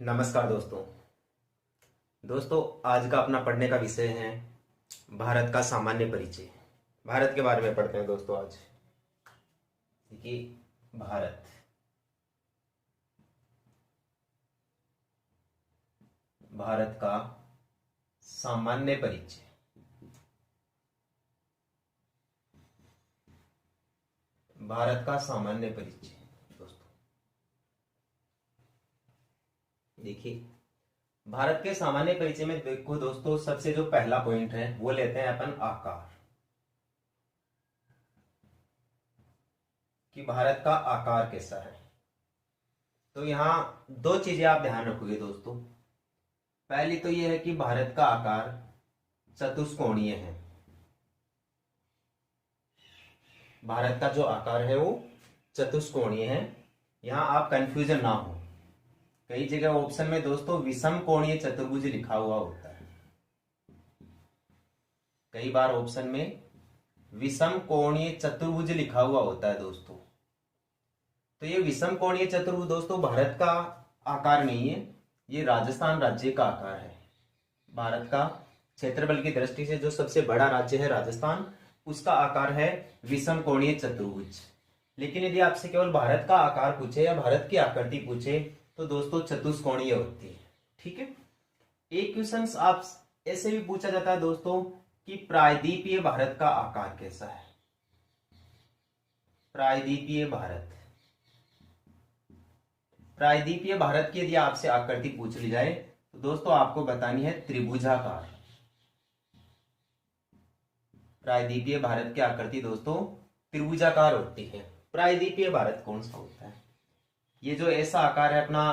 नमस्कार दोस्तों आज का अपना पढ़ने का विषय है भारत का सामान्य परिचय। भारत के बारे में पढ़ते हैं दोस्तों आज। देखिए भारत का सामान्य परिचय। भारत का सामान्य परिचय दोस्तों, देखिए भारत के सामान्य परिचय में देखो दोस्तों, सबसे जो पहला पॉइंट है वो लेते हैं अपन आकार, कि भारत का आकार कैसा है। तो यहां दो चीजें आप ध्यान रखोगे दोस्तों। पहली तो यह है कि भारत का आकार चतुष्कोणीय है। भारत का जो आकार है वो चतुष्कोणीय है। यहां आप कंफ्यूजन ना हो, कई जगह ऑप्शन में दोस्तों विषम कोणीय चतुर्भुज लिखा हुआ होता है। कई बार ऑप्शन में विषम कोणीय चतुर्भुज लिखा हुआ होता है दोस्तों। तो ये विषम कोणीय चतुर्भुज दोस्तों भारत का आकार नहीं है, ये राजस्थान राज्य का आकार है। भारत का क्षेत्रफल की दृष्टि से जो सबसे बड़ा राज्य है राजस्थान, उसका आकार है विषम कोणीय चतुर्भुज। लेकिन यदि आपसे केवल भारत का आकार पूछे या भारत की आकृति पूछे तो दोस्तों चतुष्कोणीय होती है। ठीक है। एक क्वेश्चन आप ऐसे भी पूछा जाता है दोस्तों कि प्रायद्वीपीय भारत का आकार कैसा है। प्रायद्वीपीय भारत की यदि आपसे आकृति पूछ ली जाए तो दोस्तों आपको बतानी है त्रिभुजाकार। प्रायद्वीपीय भारत की आकृति दोस्तों त्रिभुजाकार होती है। प्रायद्वीपीय भारत कौन सा होता है? ये जो ऐसा आकार है अपना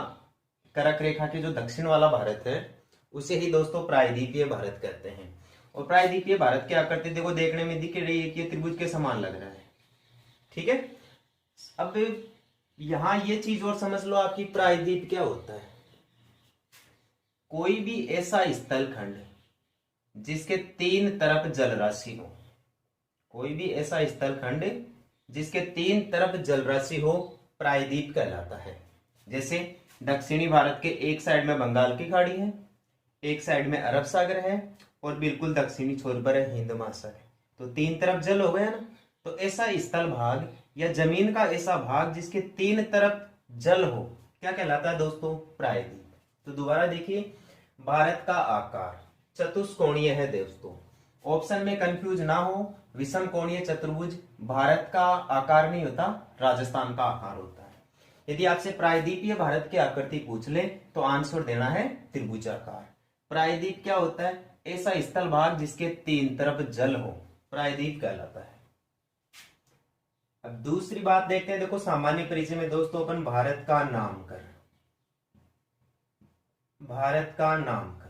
कर्क रेखा के जो दक्षिण वाला भारत है, उसे ही दोस्तों प्रायद्वीपीय भारत कहते हैं। और प्रायद्वीपीय भारत की आकृति देखो देखने में दिख रही है कि त्रिभुज के समान लग रहा है। ठीक है। अब यहां ये चीज और समझ लो आपकी, प्रायद्वीप क्या होता है? कोई भी ऐसा स्थल खंड जिसके तीन तरफ जल राशि हो, कोई भी ऐसा स्थल खंड जिसके तीन तरफ जल राशि हो, प्रायद्वीप कहलाता है। जैसे दक्षिणी भारत के एक साइड में बंगाल की खाड़ी है, एक साइड में अरब सागर है और बिल्कुल दक्षिणी छोर पर है हिंद महासागर। तो तीन तरफ जल हो गया ना। तो ऐसा स्थल भाग या जमीन का ऐसा भाग जिसके तीन तरफ जल हो, क्या कहलाता है दोस्तों? प्रायद्वीप। तो दोबारा देखिए, भारत का आकार चतुष्कोणीय है दोस्तों। ऑप्शन में कंफ्यूज ना हो, विषम कोणीय चतुर्भुज भारत का आकार नहीं होता, राजस्थान का आकार होता है। यदि आपसे प्रायद्वीपीय भारत की आकृति पूछ ले तो आंसर देना है त्रिभुजाकार। प्रायद्वीप क्या होता है? ऐसा स्थल भाग जिसके तीन तरफ जल हो, प्रायद्वीप कहलाता है। अब दूसरी बात देखते हैं। देखो सामान्य परिचय में दोस्तों अपन भारत का नामकरण, भारत का नामकरण।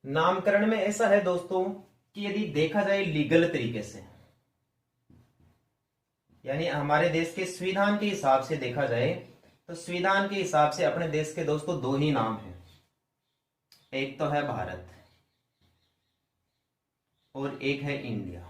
नामकरण में ऐसा है दोस्तों कि यदि देखा जाए लीगल तरीके से, यानी हमारे देश के संविधान के हिसाब से देखा जाए तो संविधान के हिसाब से अपने देश के दोस्तों दो ही नाम हैं। एक तो है भारत और एक है इंडिया।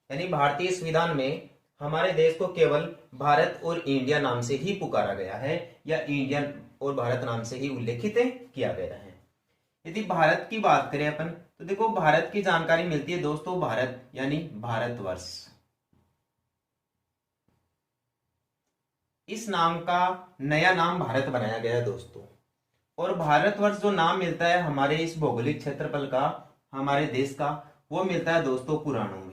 यानी भारतीय संविधान में हमारे देश को केवल भारत और इंडिया नाम से ही पुकारा गया है, या इंडियन और भारत नाम से ही उल्लेखित किया गया है। यदि भारत की बात करें अपन तो देखो भारत की जानकारी मिलती है दोस्तों, भारत यानी भारतवर्ष। इस नाम का नया नाम भारत बनाया गया दोस्तों। और भारतवर्ष जो नाम मिलता है हमारे इस भौगोलिक क्षेत्रफल का, हमारे देश का, वो मिलता है दोस्तों पुराणों में।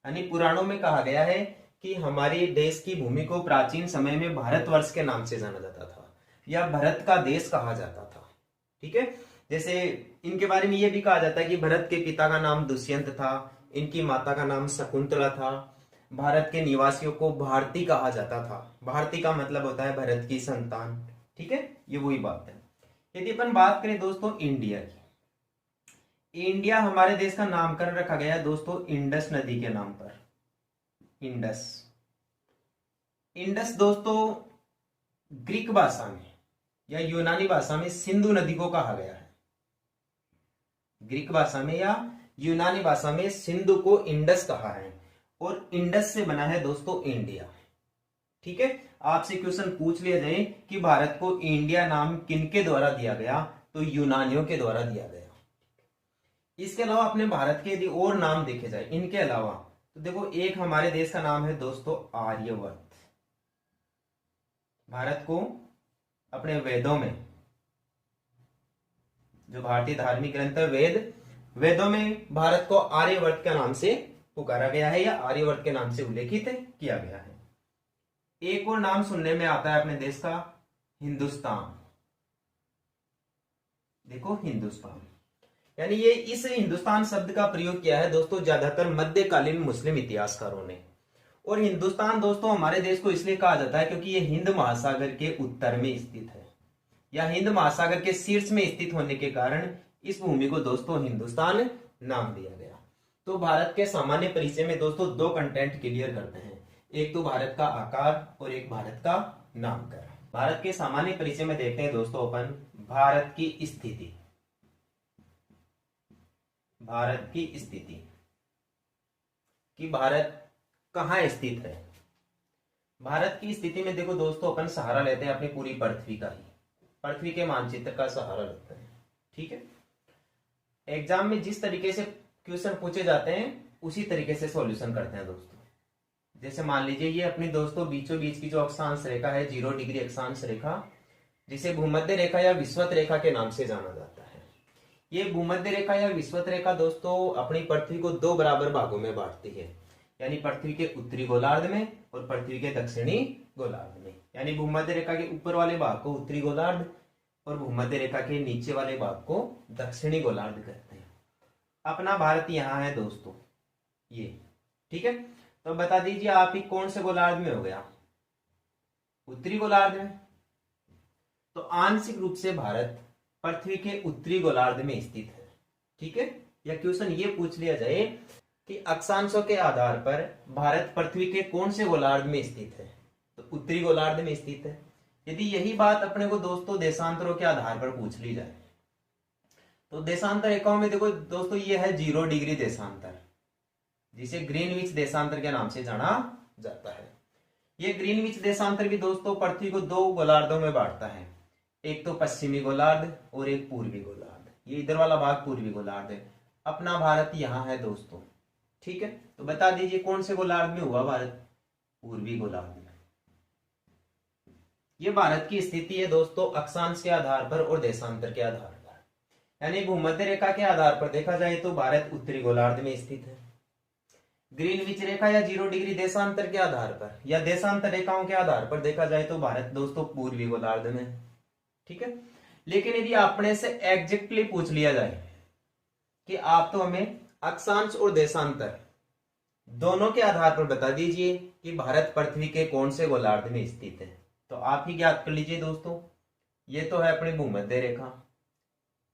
यानी पुराणों में कहा गया है कि हमारे देश की भूमि को प्राचीन समय में भारतवर्ष के नाम से जाना जाता था, या भरत का देश कहा जाता था। ठीक है। जैसे इनके बारे में यह भी कहा जाता है कि भरत के पिता का नाम दुष्यंत था, इनकी माता का नाम शकुंतला था। भारत के निवासियों को भारती कहा जाता था। भारती का मतलब होता है भरत की संतान। ठीक है, ये वही बात है। यदि अपन बात करें दोस्तों इंडिया की, इंडिया हमारे देश का नामकरण रखा गया है दोस्तों इंडस नदी के नाम पर। इंडस, इंडस दोस्तों ग्रीक भाषा में या यूनानी भाषा में सिंधु नदी को कहा गया है। ग्रीक भाषा में या यूनानी भाषा में सिंधु को इंडस कहा है। और इंडस से बना है दोस्तों इंडिया। ठीक है, आपसे क्वेश्चन पूछ लिया जाए कि भारत को इंडिया नाम किनके द्वारा दिया गया, तो यूनानियों के द्वारा दिया गया। इसके अलावा अपने भारत के यदि और नाम देखे जाए इनके अलावा, तो देखो एक हमारे देश का नाम है दोस्तों आर्यवर्त। भारत को अपने वेदों में, जो भारतीय धार्मिक ग्रंथ है वेदों में भारत को आर्यवर्त के नाम से पुकारा गया है या आर्यवर्त के नाम से उल्लेखित किया गया है। एक और नाम सुनने में आता है अपने देश का, हिंदुस्तान। देखो हिंदुस्तान, यानी ये इस हिंदुस्तान शब्द का प्रयोग किया है दोस्तों ज्यादातर मध्यकालीन मुस्लिम इतिहासकारों ने। और हिंदुस्तान दोस्तों हमारे देश को इसलिए कहा जाता है क्योंकि ये हिंद महासागर के उत्तर में स्थित है, या हिंद महासागर के शीर्ष में स्थित होने के कारण इस भूमि को दोस्तों हिंदुस्तान नाम दिया गया। तो भारत के सामान्य परिचय में दोस्तों दो कंटेंट क्लियर करते हैं, एक तो भारत का आकार और एक भारत का नामकरण। भारत के सामान्य परिचय में देखते हैं दोस्तों अपन भारत की स्थिति। भारत की स्थिति कि भारत कहां स्थित है। भारत की स्थिति में देखो दोस्तों अपन सहारा लेते हैं अपनी पूरी पृथ्वी का ही, पृथ्वी के मानचित्र का सहारा लेते हैं। ठीक है, एग्जाम में जिस तरीके से क्वेश्चन पूछे जाते हैं उसी तरीके से सॉल्यूशन करते हैं दोस्तों। जैसे मान लीजिए ये अपनी दोस्तों बीचों बीच की जो अक्षांश रेखा है 0 डिग्री अक्षांश रेखा, जिसे भूमध्य रेखा या विषुवत रेखा के नाम से जाना जाता है। ये भूमध्य रेखा या विषुवत रेखा दोस्तों अपनी पृथ्वी को दो बराबर भागों में बांटती है, यानी पृथ्वी के उत्तरी गोलार्ध में और पृथ्वी के दक्षिणी गोलार्ध में। यानी भूमध्य रेखा के ऊपर वाले भाग को उत्तरी गोलार्ध और भूमध्य रेखा के नीचे वाले भाग को दक्षिणी गोलार्ध कहते हैं। अपना भारत यहाँ है दोस्तों ये। ठीक है, तो बता दीजिए आप ही कौन से गोलार्ध में हो गया, उत्तरी गोलार्ध में। तो आंशिक रूप से भारत पृथ्वी के उत्तरी गोलार्ध में स्थित है। ठीक है, या क्वेश्चन ये पूछ लिया जाए कि अक्षांशों के आधार पर भारत पृथ्वी के कौन से गोलार्ध में स्थित है, तो उत्तरी गोलार्ध में स्थित है। यदि यही बात अपने को दोस्तों देशांतरों के आधार पर पूछ ली जाए, तो देशांतर रेखाओं में देखो दोस्तों ये है 0 डिग्री देशांतर, जिसे ग्रीनविच देशांतर के नाम से जाना जाता है। ये ग्रीनविच देशांतर भी दोस्तों पृथ्वी को दो गोलार्धों में बांटता है, एक तो पश्चिमी गोलार्ध और एक पूर्वी गोलार्ध। ये इधर वाला भाग पूर्वी गोलार्ध है, अपना भारत यहाँ है दोस्तों। ठीक है, तो बता दीजिए कौन से गोलार्ध में हुआ भारत, पूर्वी गोलार्ध में। ये भारत की स्थिति है दोस्तों अक्षांश के आधार पर और देशांतर के आधार पर। यानी भूमध्य रेखा के आधार पर देखा जाए तो भारत उत्तरी गोलार्ध में स्थित है। ग्रीनविच रेखा या 0 डिग्री देशांतर के आधार पर या देशांतर रेखाओं के आधार पर देखा जाए तो भारत दोस्तों पूर्वी गोलार्ध में। ठीक है, लेकिन यदि आपने से एग्जैक्टली पूछ लिया जाए कि आप तो हमें अक्षांश और देशांतर दोनों के आधार पर बता दीजिए कि भारत पृथ्वी के कौन से गोलार्ध में स्थित है, तो आप ही ज्ञात कर लीजिए दोस्तों। ये तो है अपनी भूमध्य रेखा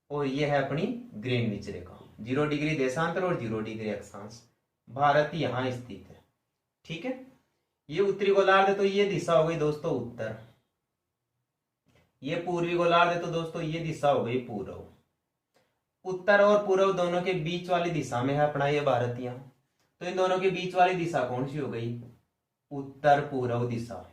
और ये है अपनी ग्रीनविच रेखा, 0 डिग्री देशांतर और 0 डिग्री अक्षांश। भारत यहां स्थित है। ठीक है, ये उत्तरी गोलार्ध है तो ये दिशा हो गई दोस्तों उत्तर, ये पूर्वी गोलार्ध है तो दोस्तों ये दिशा हो गई पूर्व। उत्तर और पूर्व दोनों के बीच वाली दिशा में है अपना ये भारत यहाँ, तो इन दोनों के बीच वाली दिशा कौन सी हो गई, उत्तर पूर्व दिशा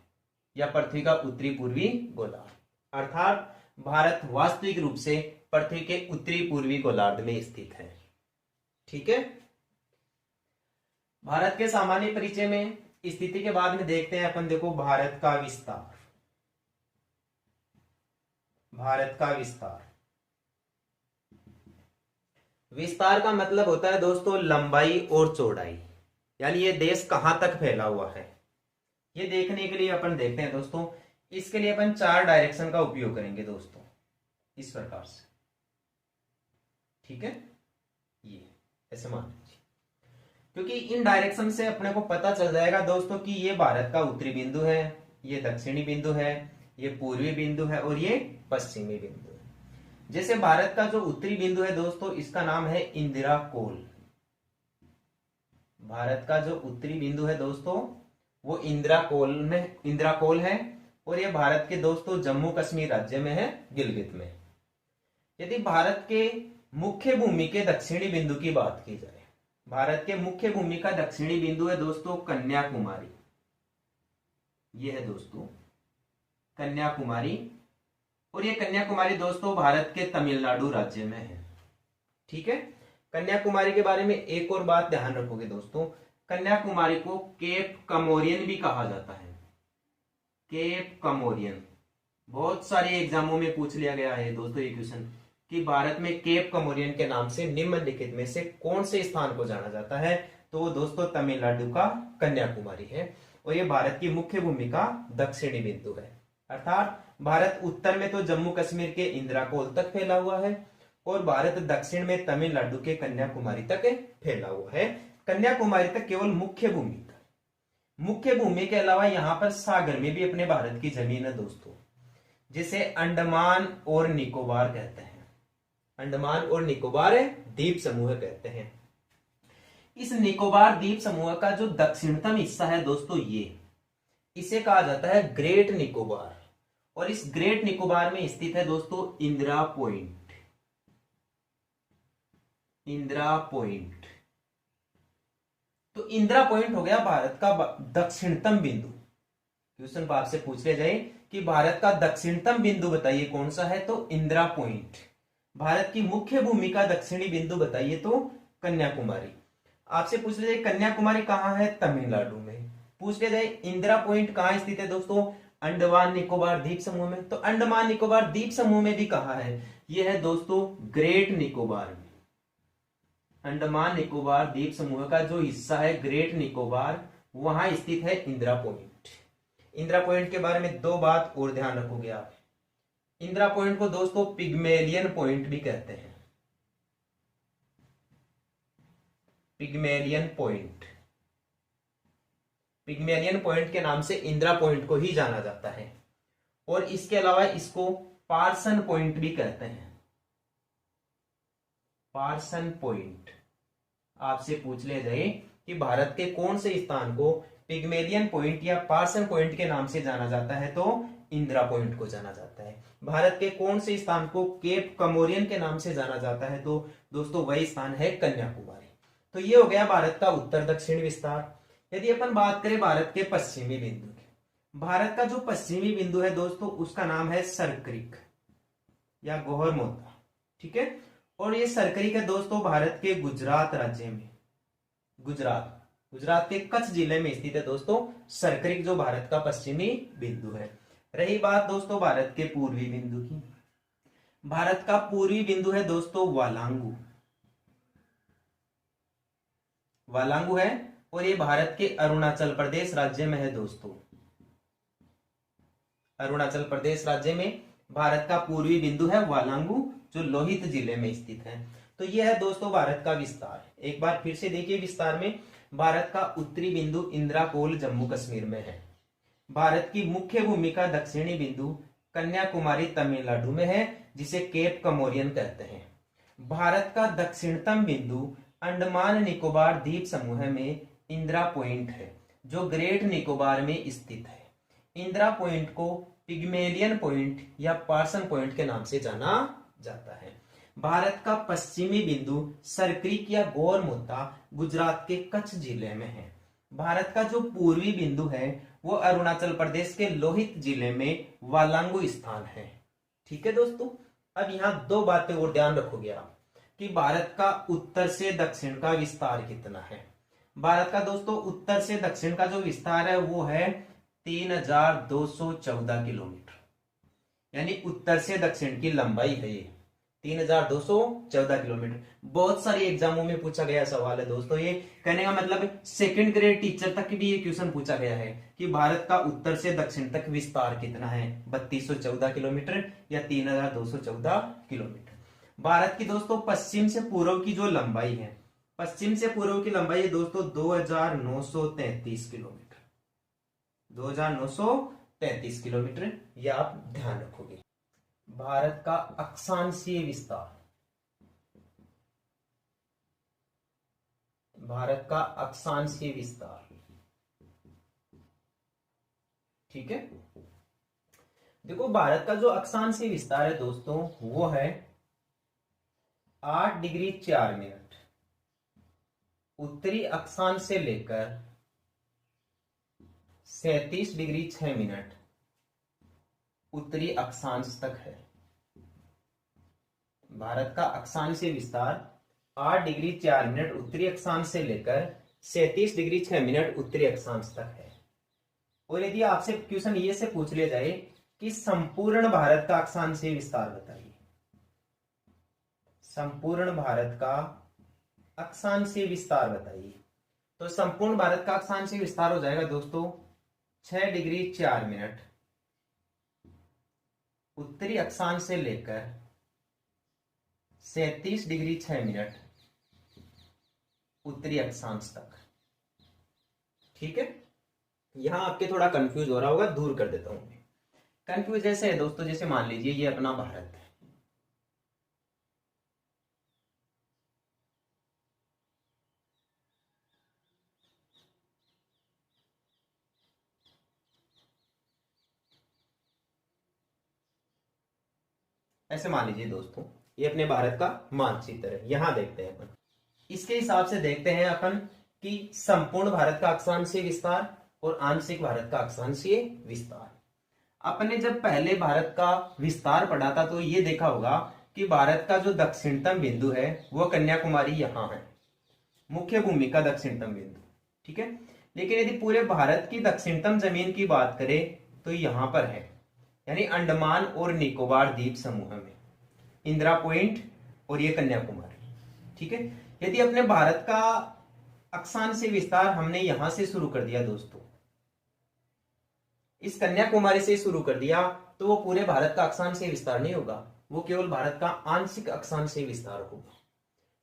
या पृथ्वी का उत्तरी पूर्वी गोलार्ध। अर्थात भारत वास्तविक रूप से पृथ्वी के उत्तरी पूर्वी गोलार्ध में स्थित है। ठीक है, भारत के सामान्य परिचय में स्थिति के बाद में देखते हैं अपन, देखो भारत का विस्तार। भारत का विस्तार, विस्तार का मतलब होता है दोस्तों लंबाई और चौड़ाई, यानी ये देश कहां तक फैला हुआ है। ये देखने के लिए अपन देखते हैं दोस्तों, इसके लिए अपन 4 डायरेक्शन का उपयोग करेंगे दोस्तों, इस प्रकार से। ठीक है, ये ऐसे मान लीजिए, क्योंकि इन डायरेक्शन से अपने को पता चल जाएगा दोस्तों कि ये भारत का उत्तरी बिंदु है, ये दक्षिणी बिंदु है, ये पूर्वी बिंदु है और ये पश्चिमी बिंदु है। जैसे भारत का जो उत्तरी बिंदु है दोस्तों, इसका नाम है इंदिरा कोल। भारत का जो उत्तरी बिंदु है दोस्तों वो इंदिरा कोल है और ये भारत के दोस्तों जम्मू कश्मीर राज्य में है, गिलगित में। यदि भारत के मुख्य भूमि के दक्षिणी बिंदु की बात की जाए भारत के मुख्य भूमि का दक्षिणी बिंदु है दोस्तों कन्याकुमारी। ये है दोस्तों कन्याकुमारी, और ये कन्याकुमारी दोस्तों भारत के तमिलनाडु राज्य में है। ठीक है, कन्याकुमारी के बारे में एक और बात ध्यान रखोगे दोस्तों, कन्याकुमारी को केप कमोरियन भी कहा जाता है। केप कमोरियन बहुत सारे एग्जामों में पूछ लिया गया है दोस्तों ये क्वेश्चन, कि भारत में केप कमोरियन के नाम से निम्नलिखित में से कौन से स्थान को जाना जाता है, तो वो दोस्तों तमिलनाडु का कन्याकुमारी है, और ये भारत की मुख्य भूमि का दक्षिणी बिंदु है। अर्थात भारत उत्तर में तो जम्मू कश्मीर के इंदिरा कोल तक फैला हुआ है, और भारत दक्षिण में तमिलनाडु के कन्याकुमारी तक फैला हुआ है। कन्याकुमारी तक केवल मुख्य भूमि तक। मुख्य भूमि के अलावा यहाँ पर सागर में भी अपने भारत की जमीन है दोस्तों, जिसे अंडमान और निकोबार कहते हैं। अंडमान और निकोबार द्वीप समूह कहते हैं। इस निकोबार द्वीप समूह का जो दक्षिणतम हिस्सा है दोस्तों, ये इसे कहा जाता है ग्रेट निकोबार, और इस ग्रेट निकोबार में स्थित है दोस्तों इंदिरा पॉइंट। इंदिरा पॉइंट, तो इंदिरा पॉइंट हो गया भारत का दक्षिणतम बिंदु। क्वेश्चन आपसे पूछ लिया जाए कि भारत का दक्षिणतम बिंदु बताइए कौन सा है, तो इंदिरा पॉइंट। भारत की मुख्य भूमि का दक्षिणी बिंदु बताइए, तो कन्याकुमारी। आपसे पूछ लिया जाए कन्याकुमारी कहां है, तमिलनाडु में। पूछ लिया जाए इंदिरा पॉइंट कहां स्थित है दोस्तों, अंडमान निकोबार द्वीप समूह में, तो अंडमान निकोबार द्वीप समूह में भी कहा है, यह है दोस्तों ग्रेट निकोबार में। अंडमान निकोबार द्वीप समूह का जो हिस्सा है ग्रेट निकोबार, वहां स्थित है इंदिरा पॉइंट। इंदिरा पॉइंट के बारे में दो बात और ध्यान रखोगे आप। इंदिरा पॉइंट को दोस्तों पिग्मेलियन पॉइंट भी कहते हैं। पिग्मेलियन पॉइंट, पिग्मेलियन पॉइंट के नाम से इंदिरा पॉइंट को ही जाना जाता है, और इसके अलावा इसको पार्सन पॉइंट भी कहते हैं। Parson point. आपसे पूछ लिया जाए कि भारत के कौन से स्थान को पिग्मेलियन पॉइंट या पार्सन पॉइंट के नाम से जाना जाता है, तो इंदिरा पॉइंट को जाना जाता है। भारत के कौन से स्थान को केप कमोरियन के नाम से जाना जाता है, तो दोस्तों वही स्थान है कन्याकुमारी। तो ये हो गया भारत का उत्तर दक्षिण विस्तार। यदि अपन बात करें भारत के पश्चिमी बिंदु की, भारत का जो पश्चिमी बिंदु है दोस्तों उसका नाम है सरक्रिक या गोहरमोता। ठीक है, और ये सरक्रिक है दोस्तों भारत के गुजरात राज्य में। गुजरात के कच्छ जिले में स्थित है दोस्तों सरक्रिक, जो भारत का पश्चिमी बिंदु है। रही बात दोस्तों भारत के पूर्वी बिंदु की, भारत का पूर्वी बिंदु है दोस्तों वालांगू। वालांगू है, और ये भारत के अरुणाचल प्रदेश राज्य में है दोस्तों। अरुणाचल प्रदेश राज्य में भारत का पूर्वी बिंदु है वालांगू, जो लोहित जिले में स्थित है। तो यह है दोस्तों भारत का विस्तार। एक बार फिर से देखिए विस्तार में, भारत का उत्तरी बिंदु इंदिरा कोल जम्मू कश्मीर में है। भारत की मुख्य भूमि का दक्षिणी बिंदु कन्याकुमारी तमिलनाडु में है, जिसे केप कमोरियन कहते हैं। भारत का दक्षिणतम बिंदु अंडमान निकोबार द्वीप समूह में इंदिरा पॉइंट है, जो ग्रेट निकोबार में स्थित है। इंदिरा पॉइंट को पिग्मेलियन पॉइंट या पार्सन पॉइंट के नाम से जाना जाता है। भारत का पश्चिमी बिंदु सरक्रिक या गोरमुद्दा गुजरात के कच्छ जिले में है। भारत का जो पूर्वी बिंदु है वो अरुणाचल प्रदेश के लोहित जिले में वालांगू स्थान है। ठीक है दोस्तों, अब यहाँ दो बातें और ध्यान रखोगे आप कि भारत का उत्तर से दक्षिण का विस्तार कितना है। भारत का दोस्तों उत्तर से दक्षिण का जो विस्तार है वो है 3214 किलोमीटर, यानी उत्तर से दक्षिण की लंबाई है ये 3214 किलोमीटर। बहुत सारे एग्जामों में पूछा गया सवाल है दोस्तों ये। कहने का मतलब सेकंड ग्रेड टीचर तक भी ये क्वेश्चन पूछा गया है कि भारत का उत्तर से दक्षिण तक विस्तार कितना है, 3214 किलोमीटर या 3214 किलोमीटर। भारत की दोस्तों पश्चिम से पूर्व की जो लंबाई है, पश्चिम से पूर्व की लंबाई है दोस्तों 2933 किलोमीटर। 2933 किलोमीटर, यह आप ध्यान रखोगे। भारत का अक्षांशीय विस्तार, भारत का अक्षांशीय विस्तार, ठीक है। देखो भारत का जो अक्षांशीय विस्तार है दोस्तों वो है 8 डिग्री 4 मिनट। उत्तरी अक्षांश से लेकर 37 डिग्री 6 मिनट उत्तरी अक्षांश तक है। भारत का अक्षांशीय विस्तार 8 डिग्री 4 मिनट उत्तरी अक्षांश से लेकर 37 डिग्री 6 मिनट उत्तरी अक्षांश तक है। और यदि आपसे क्वेश्चन ये से पूछ लिया जाए कि संपूर्ण भारत का अक्षांशीय विस्तार बताइए, संपूर्ण भारत का अक्षांशीय विस्तार बताइए, तो संपूर्ण भारत का अक्षांशीय विस्तार हो जाएगा दोस्तों 6 डिग्री 4 मिनट उत्तरी अक्षांश से लेकर 37 डिग्री 6 मिनट उत्तरी अक्षांश तक। ठीक है, यहां आपके थोड़ा कंफ्यूज हो रहा होगा, दूर कर देता हूं मैं। कंफ्यूज ऐसे है दोस्तों, जैसे मान लीजिए ये अपना भारत है, ऐसे मान लीजिए दोस्तों ये अपने भारत का मानचित्र है। यहां देखते हैं अपन, इसके हिसाब से देखते हैं अपन कि संपूर्ण भारत का अक्षांशीय विस्तार और आंशिक भारत का अक्षांशीय विस्तार। अपने जब पहले भारत का विस्तार पढ़ा था तो ये देखा होगा कि भारत का जो दक्षिणतम बिंदु है वो कन्याकुमारी यहां है, मुख्य भूमि का दक्षिणतम बिंदु। ठीक है, लेकिन यदि पूरे भारत की दक्षिणतम जमीन की बात करें तो यहां पर है, यानी अंडमान और निकोबार द्वीप समूह में इंदिरा पॉइंट और ये कन्याकुमारी। ठीक है, यदि अपने भारत का अक्षांशीय विस्तार हमने यहां से शुरू कर दिया दोस्तों, इस कन्याकुमारी से शुरू कर दिया, तो वो पूरे भारत का अक्षांशीय विस्तार नहीं होगा, वो केवल भारत का आंशिक अक्षांशीय विस्तार होगा।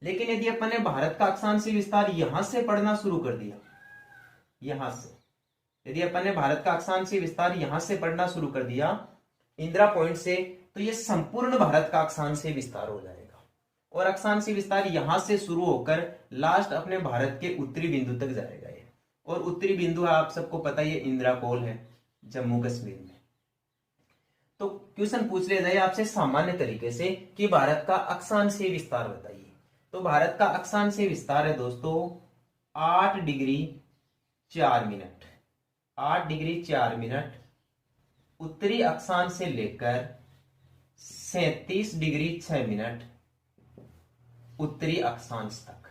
लेकिन यदि अपन ने भारत का अक्षांशीय विस्तार यहां से पढ़ना शुरू कर दिया, यहां से यदि अपन ने भारत का अक्षांशीय विस्तार यहां से पढ़ना शुरू कर दिया इंदिरा पॉइंट से, तो ये संपूर्ण भारत का अक्षांशीय विस्तार हो जाएगा। और अक्षांशीय विस्तार यहां से शुरू होकर लास्ट अपने भारत के उत्तरी बिंदु तक जाएगा ये। और उत्तरी बिंदु आप सबको पता है, ये इंदिरा कोल है जम्मू कश्मीर में। तो क्वेश्चन पूछ लिया जाए आपसे सामान्य तरीके से कि भारत का अक्षांशीय विस्तार बताइए, तो भारत का अक्षांशीय विस्तार है दोस्तों 8 डिग्री 4 मिनट 8 डिग्री 4 मिनट उत्तरी अक्षांश से लेकर 37 डिग्री 6 मिनट उत्तरी अक्षांश तक,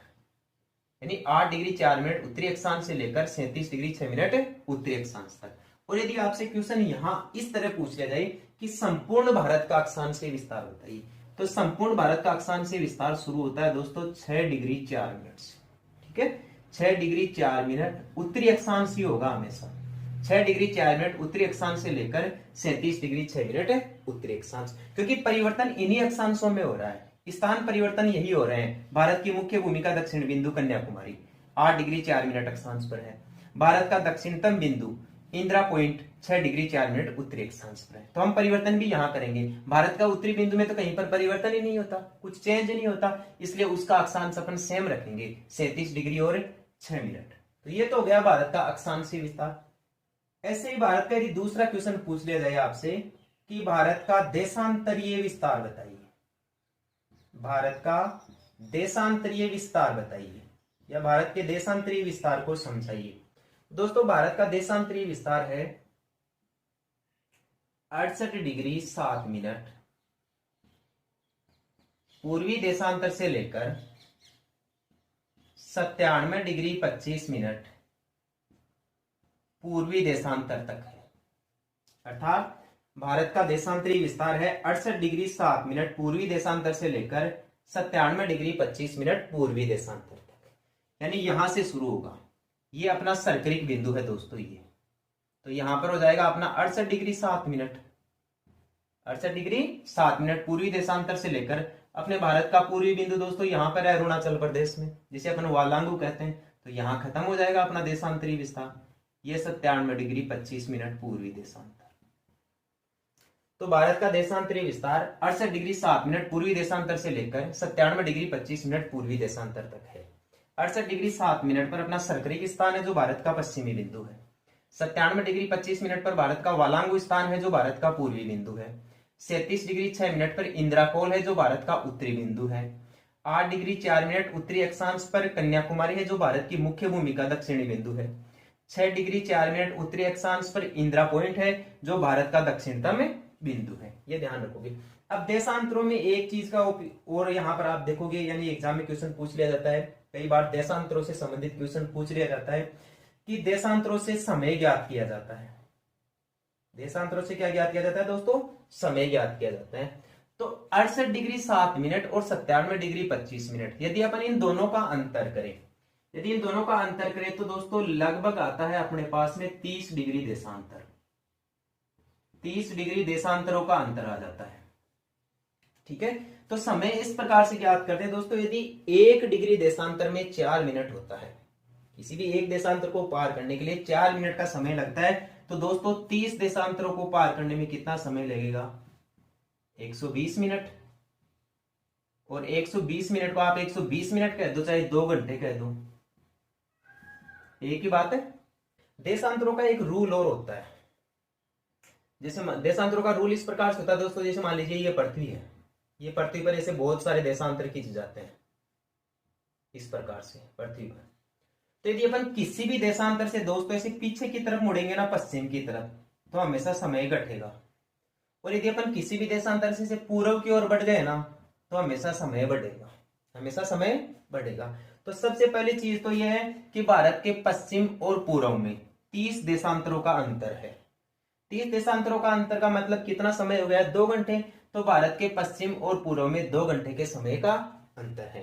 यानी 8 डिग्री 4 मिनट उत्तरी अक्षांश से लेकर 37 डिग्री 6 मिनट उत्तरी अक्षांश तक। और यदि आपसे क्वेश्चन यहां इस तरह पूछ लिया जाए कि संपूर्ण भारत का अक्षांशीय विस्तार बताइए, तो संपूर्ण भारत का अक्षांशीय विस्तार शुरू होता है दोस्तों 6 डिग्री 4 मिनट से। ठीक है, 6 डिग्री 4 मिनट उत्तरी अक्षांश ही होगा हमेशा, 6 डिग्री 4 मिनट उत्तरी अक्षांश से लेकर 37 डिग्री 6 मिनट उत्तरी अक्षांश, क्योंकि परिवर्तन इन्हीं अक्षांशों में हो रहा है, स्थान परिवर्तन यही हो रहे हैं। भारत की मुख्य भूमि का दक्षिण बिंदु कन्याकुमारी 8 डिग्री 4 मिनट अक्षांश पर है, भारत का दक्षिणतम बिंदु इंदिरा पॉइंट 6 डिग्री 4 मिनट उत्तरी अक्षांश पर है। तो हम परिवर्तन भी यहां करेंगे। भारत का उत्तरी बिंदु में तो कहीं पर परिवर्तन ही नहीं होता, कुछ चेंज नहीं होता, इसलिए उसका अक्षांश अपन सेम रखेंगे 37 डिग्री और 6 मिनट। तो ये तो हो गया भारत का अक्षांशीय विस्तार। ऐसे ही भारत का यदि दूसरा क्वेश्चन पूछ लिया जाए आपसे कि भारत का देशांतरीय विस्तार बताइए, भारत का देशांतरीय विस्तार बताइए, या भारत के देशांतरीय विस्तार को समझाइए। दोस्तों भारत का देशांतरीय विस्तार है 68 डिग्री 7 मिनट पूर्वी देशांतर से लेकर 97 डिग्री 25 मिनट पूर्वी देशांतर तक है। अर्थात भारत का देशांतरीय विस्तार है 68 डिग्री 7 मिनट पूर्वी देशांतर से लेकर 97 डिग्री 25 मिनट पूर्वी देशांतर तक, यानी यहां से शुरू होगा। ये अपना सर्करिक बिंदु है दोस्तों, ये तो यहां पर हो जाएगा अपना 68 डिग्री 7 मिनट 68 डिग्री 7 मिनट पूर्वी देशांतर से लेकर अपने भारत का पूर्वी बिंदु दोस्तों यहां पर है अरुणाचल प्रदेश में, जिसे अपन वालांगू कहते हैं। तो यहां खत्म हो जाएगा अपना देशांतरीय विस्तार, ये 97 डिग्री 25 मिनट पूर्वी देशांतर। तो भारत का देशांतरीय विस्तार 68 डिग्री 7 मिनट पूर्वी देशांतर से लेकर 97 डिग्री 25 मिनट पूर्वी देशांतर तक है। 68 डिग्री 7 मिनट पर अपना सर्करिक स्थान है जो भारत का पश्चिमी बिंदु है। 97 डिग्री 25 मिनट पर भारत का वालांगू स्थान है जो भारत का पूर्वी बिंदु है। 37 डिग्री 6 मिनट पर इंदिरा कोल है जो भारत का उत्तरी बिंदु है। 8 डिग्री 4 मिनट उत्तरी अक्षांश पर कन्याकुमारी है, जो भारत की मुख्य भूमि का दक्षिणी बिंदु है। 6 डिग्री 4 मिनट उत्तरी अक्षांश पर इंदिरा पॉइंट है, जो भारत का दक्षिणतम बिंदु है। ये ध्यान रखोगे। अब देशांतरों में एक चीज का और यहाँ पर आप देखोगे, यानी एग्जाम में क्वेश्चन पूछ लिया जाता है, कई बार देशांतरों से संबंधित क्वेश्चन पूछ लिया जाता है कि देशांतरों से समय ज्ञात किया जाता है। देशांतरों से क्या ज्ञात किया जाता है दोस्तों? समय ज्ञात किया जाता है। तो 68 डिग्री 7 मिनट और 97 डिग्री 25 मिनट, यदि अपन इन दोनों का अंतर करें, यदि इन दोनों का अंतर करें तो दोस्तों लगभग आता है अपने पास में 30 डिग्री देशांतर। 30 डिग्री देशांतरों का अंतर आ जाता है। ठीक है, तो समय इस प्रकार से ज्ञात करते हैं दोस्तों, यदि 1 डिग्री देशांतर में 4 मिनट होता है, किसी भी एक देशांतर को पार करने के लिए 4 मिनट का समय लगता है, तो दोस्तों 30 देशांतरों को पार करने में कितना समय लगेगा? 120 मिनट। और 120 मिनट को आप 120 मिनट कह दो चाहे 2 घंटे कह दो, एक ही बात है। देशांतरों का एक रूल और होता है, जैसे देशांतरों का रूल इस प्रकार से होता है दोस्तों, जैसे मान लीजिए ये पृथ्वी है, ये पृथ्वी पर ऐसे बहुत सारे देशांतर खींचे जाते हैं इस प्रकार से पृथ्वी पर। तो यदि अपन किसी भी देशांतर से दोस्तों ऐसे पीछे की तरफ मुड़ेंगे ना, पश्चिम की तरफ, तो हमेशा समय घटेगा। और यदि अपन किसी भी देशांतर से पूर्व की ओर बढ़ गए ना, तो हमेशा समय बढ़ेगा, हमेशा समय बढ़ेगा। तो सबसे पहली चीज तो यह है कि भारत के पश्चिम और पूर्व में 30 देशांतरों का अंतर है। 30 देशांतरों का अंतर का मतलब कितना समय हो गया? 2 घंटे। तो भारत के पश्चिम और पूर्व में 2 घंटे के समय का अंतर है।